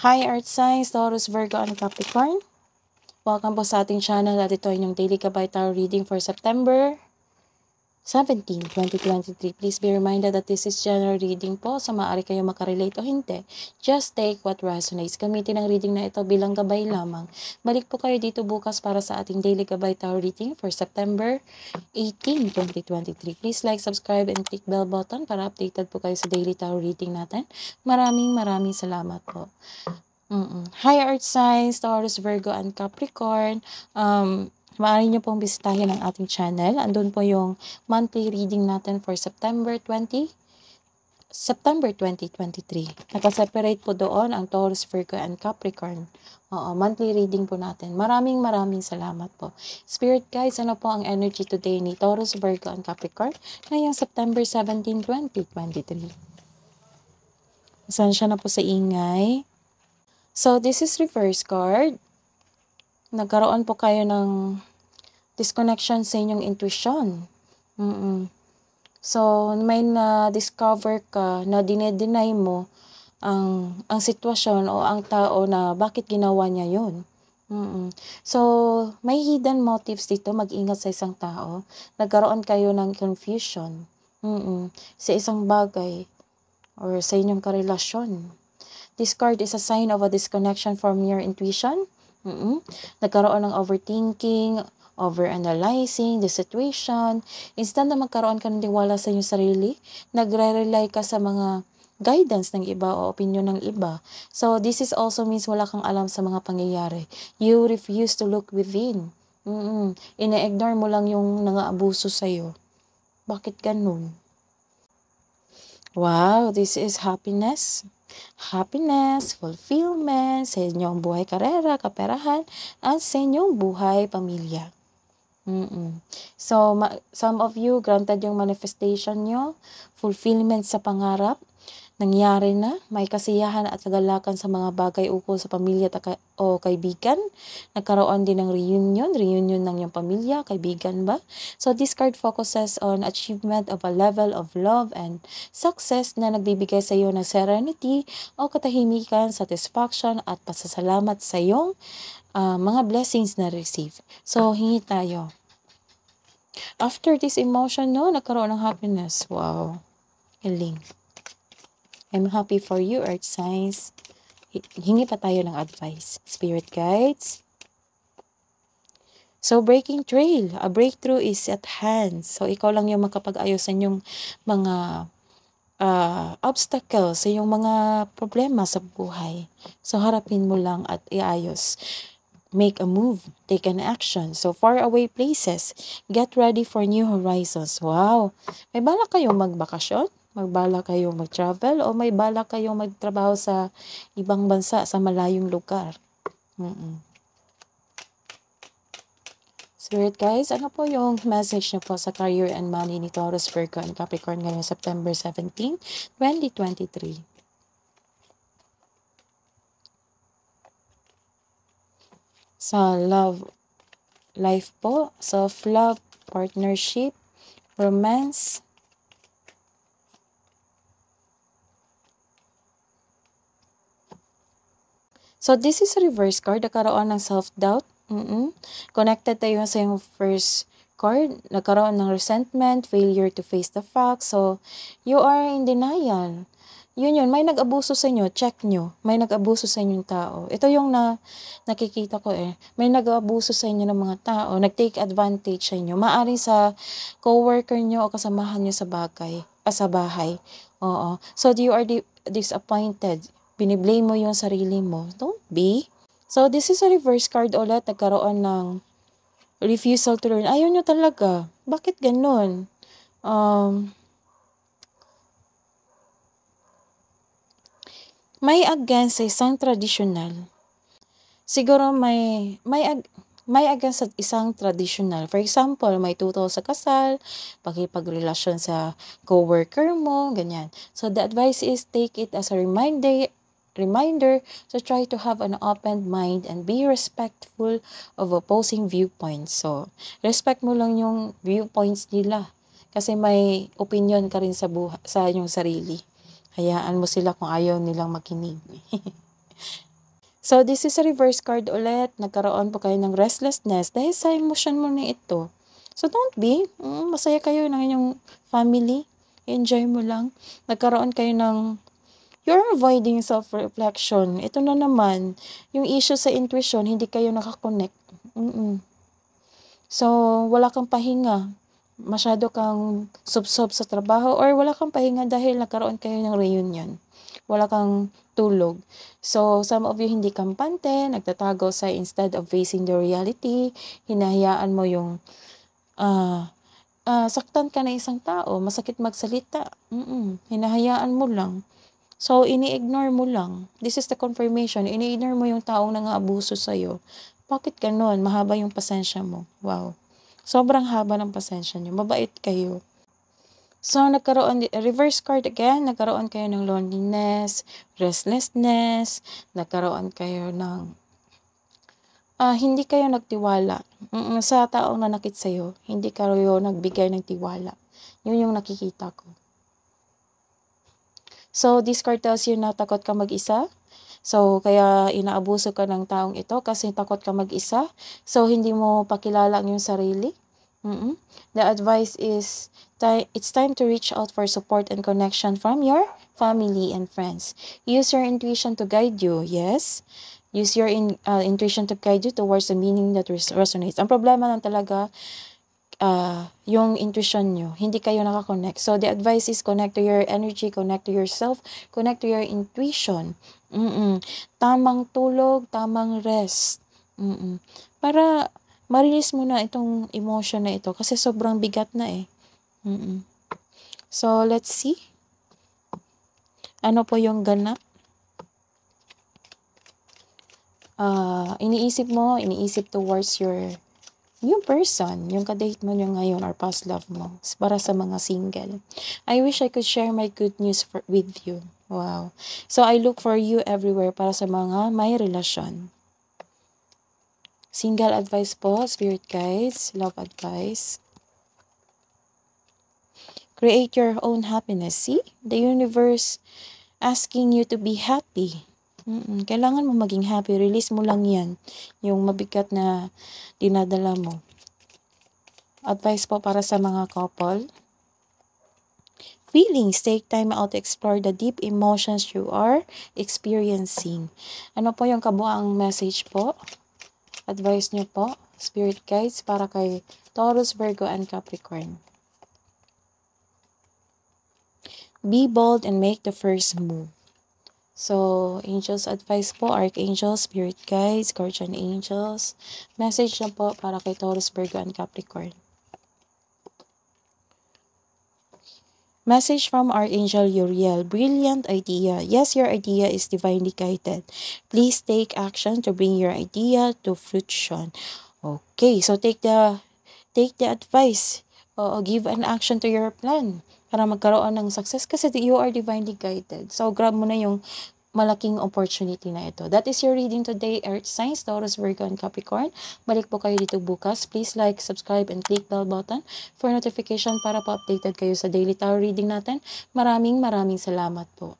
Hi Earth Signs, Taurus, Virgo, and Capricorn. Welcome po sa ating channel at ito ay inyong daily Gabay Tarot reading for September 17, 2023. Please be reminded that this is general reading po, so maaari kayo makarelate o hindi. Just take what resonates. Gamitin ang reading na ito bilang gabay lamang. Balik po kayo dito bukas para sa ating daily Gabay Tarot reading for September 18, 2023. Please like, subscribe, and click bell button para updated po kayo sa daily tarot reading natin. Maraming salamat po. Hi Earth Signs, Taurus, Virgo, and Capricorn. Maaari nyo pong bisitahin ang ating channel. Andun po yung monthly reading natin for September 2023. Nakaseparate po doon ang Taurus, Virgo, and Capricorn. Monthly reading po natin. Maraming salamat po. Spirit guys, ano po ang energy today ni Taurus, Virgo, and Capricorn ngayong September 17, 2023? Pasensya na po sa ingay. So, this is reverse card. Nagkaroon po kayo ng disconnection sa inyong intuition. So, may na-discover ka na dinedeny mo ang sitwasyon o ang tao na bakit ginawa niya yun. So, may hidden motives dito. Mag-ingat sa isang tao. Nagkaroon kayo ng confusion sa isang bagay or sa inyong karelasyon. This card is a sign of a disconnection from your intuition. Nagkaroon ng overthinking, overanalyzing the situation. Instead na magkaroon ka ng tiwala sa inyong sarili, nagre-rely ka sa mga guidance ng iba o opinion ng iba. So, this is also means wala kang alam sa mga pangyayari. You refuse to look within. Ine-ignore mo lang yung nang-aabuso sa'yo. Bakit ganun? Wow, this is happiness. Happiness, fulfillment sa inyong buhay karera, kaperahan, at sa inyong buhay pamilya. So, some of you, granted yung manifestation nyo, fulfillment sa pangarap, nangyari na, may kasiyahan at kagalakan sa mga bagay ukol sa pamilya o kaibigan. Nagkaroon din ng reunion ng iyong pamilya, kaibigan ba? So this card focuses on achievement of a level of love and success na nagbibigay sa iyo ng serenity o katahimikan, satisfaction at pasasalamat sa iyong mga blessings na receive. So hingi tayo. After this emotion, nagkaroon ng happiness. Wow. Healing. I'm happy for you, Earth Signs. Hingi pa tayo ng advice. Spirit guides. So, breaking trail. A breakthrough is at hand. So, ikaw lang yung makapag-ayos sa inyong mga obstacles, sa iyong mga problema sa buhay. So, harapin mo lang at iayos. Make a move. Take an action. So, far away places. Get ready for new horizons. Wow! May balak kayong magbakasyon? Magbala kayong mag-travel o may bala kayong magtrabaho sa ibang bansa, sa malayong lugar. Spirit guys, ano po yung message niyo po sa career and money ni Taurus, Virgo, and Capricorn ngayong September 17, 2023? Sa love life po, self-love, partnership, romance, so, this is a reverse card. Nagkaroon ng self-doubt. Connected tayo sa yung first card. Nagkaroon ng resentment, failure to face the facts. So, you are in denial. Yun. May nag-abuso sa inyo. Check nyo. May nag-abuso sa inyong tao. Ito yung nakikita ko May nag-abuso sa inyo ng mga tao. Nag-take advantage sa inyo. Maaring sa co-worker nyo o kasamahan nyo sa bahay. Oo. So, you are disappointed. Biniblame mo yung sarili mo. Don't be. So, this is a reverse card ulit. Nagkaroon ng refusal to learn. Ayaw nyo talaga. Bakit ganun? May against sa isang traditional. Siguro may against sa isang traditional. For example, may tutol sa kasal, pakipagrelasyon sa co-worker mo, ganyan. So, the advice is take it as a reminder to try to have an open mind and be respectful of opposing viewpoints. So, respect mo lang yung viewpoints nila. Kasi may opinion ka rin sa inyong sarili. Hayaan mo sila kung ayaw nilang makinig. So, this is a reverse card ulit. Nagkaroon po kayo ng restlessness dahil sa emotion mo na ito. So, don't be. Masaya kayo ng inyong family. Enjoy mo lang. Nagkaroon kayo ng you're avoiding self-reflection. Ito na naman, yung issue sa intuition, hindi kayo nakakonect. So, wala kang pahinga. Masyado kang subsob sa trabaho or wala kang pahinga dahil nagkaroon kayo ng reunion. Wala kang tulog. So, some of you hindi kampante, nagtatago sa instead of facing the reality, hinahayaan mo yung saktan ka na isang tao, masakit magsalita. Hinahayaan mo lang. So, ini-ignore mo lang. This is the confirmation. Ini-ignore mo yung taong nang-aabuso sa'yo. Bakit ganon? Mahaba yung pasensya mo. Wow. Sobrang haba ng pasensya niyo. Mabait kayo. So, reverse card again, nagkaroon kayo ng loneliness, restlessness, nagkaroon kayo ng, hindi kayo nagtiwala. Sa taong nanakit sa'yo, hindi kayo nagbigay ng tiwala. Yun yung nakikita ko. So, this card tells you na takot ka mag-isa. So, kaya inaabuso ka ng taong ito kasi takot ka mag-isa. So, hindi mo pakilala ang iyong sarili. The advice is, it's time to reach out for support and connection from your family and friends. Use your intuition to guide you, yes? Use your intuition to guide you towards the meaning that resonates. Ang problema lang talaga, yung intuition nyo, hindi kayo nakakonect. So, the advice is connect to your energy, connect to yourself, connect to your intuition. Tamang tulog, tamang rest. Para ma-release mo na itong emotion na ito kasi sobrang bigat na eh. So, let's see. Ano po yung ganap? Iniisip towards your new person, yung kadate mo nyo ngayon or past love mo, para sa mga single. I wish I could share my good news with you. Wow. So, I look for you everywhere para sa mga may relasyon. Single advice po, spirit guides, love advice. Create your own happiness. See? The universe asking you to be happy. Kailangan mo maging happy. Release mo lang yan. Yung mabigat na dinadala mo. Advice po para sa mga couple. Feelings, take time out to explore the deep emotions you are experiencing. Ano po yung kabuang message po? Advice niyo po, spirit guides, para kay Taurus, Virgo, and Capricorn. Be bold and make the first move. So, angels advice po, archangels, spirit guides, guardian angels. Message na po para kay Taurus, Virgo, and Capricorn. Message from Archangel Uriel. Brilliant idea. Yes, your idea is divinely guided. Please take action to bring your idea to fruition. Okay, so take the advice. Give an action to your plan para magkaroon ng success kasi you are divinely guided. So, grab mo na yung malaking opportunity na ito. That is your reading today, Earth Signs, Taurus, Virgo, and Capricorn. Balik po kayo dito bukas. Please like, subscribe, and click bell button for notification para po updated kayo sa daily tarot reading natin. Maraming salamat po.